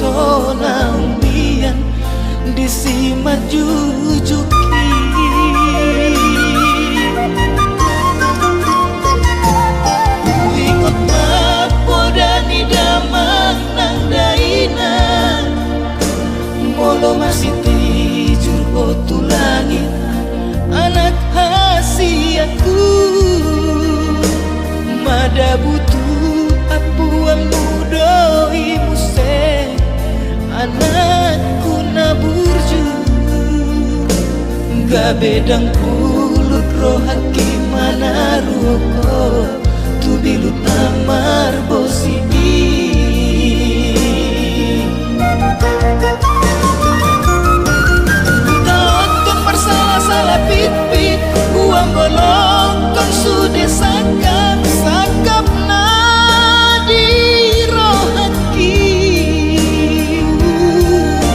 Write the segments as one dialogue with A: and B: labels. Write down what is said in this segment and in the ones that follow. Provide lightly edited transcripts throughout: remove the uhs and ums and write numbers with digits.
A: pesona umbian disimat jujuki lingot mapodani damang nang daina molo masih tijur botu langit anak hasiatku mada butuh apuang mudoi muse anakku naburju gak bedang pulut rohaki mana ruko tu bilut amar bosibi tonton bersalah-salah pit-pit buang bolong kon sudah sakap nadi rohaki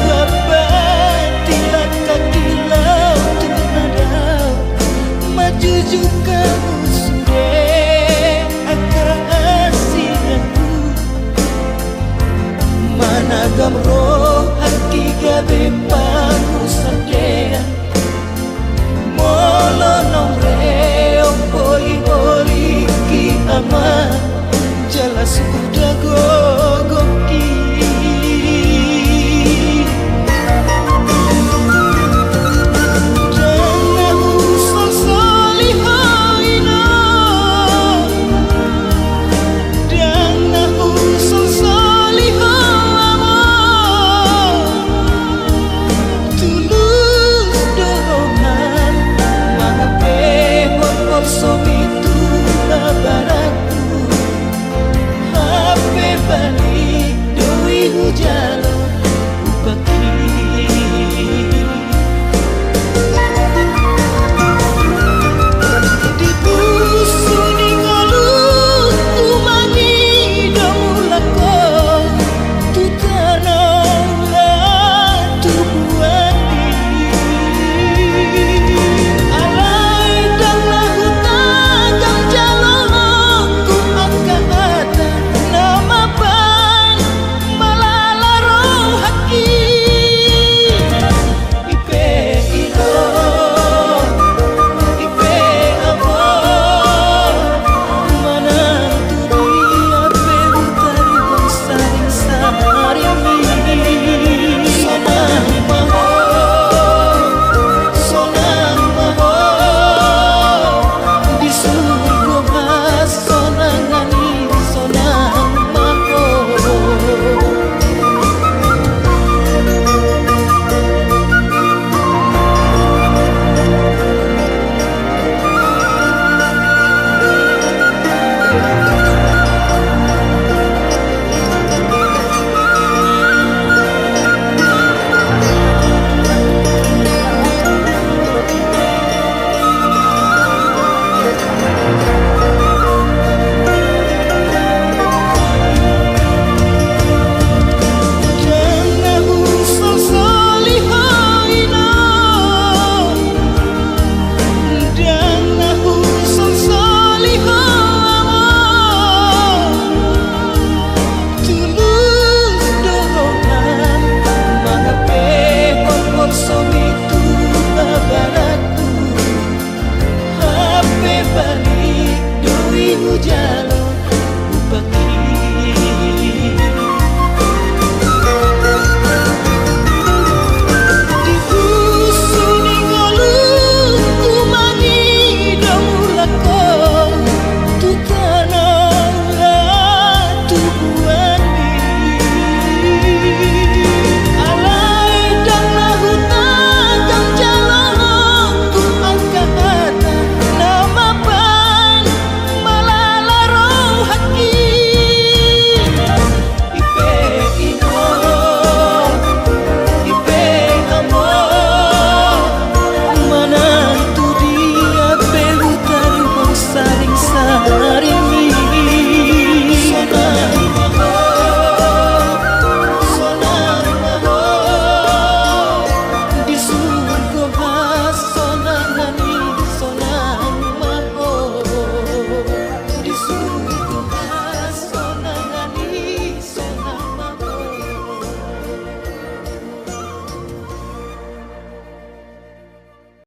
A: babatilah kaki laut nadau maju juga sudah akasianku managam rohaki gabe pangusadea molo nomre ompoi oliki ama jelas sudah gogoki jangan usul solihoino jangan usul soliho amor tulus dorongan mangapehon so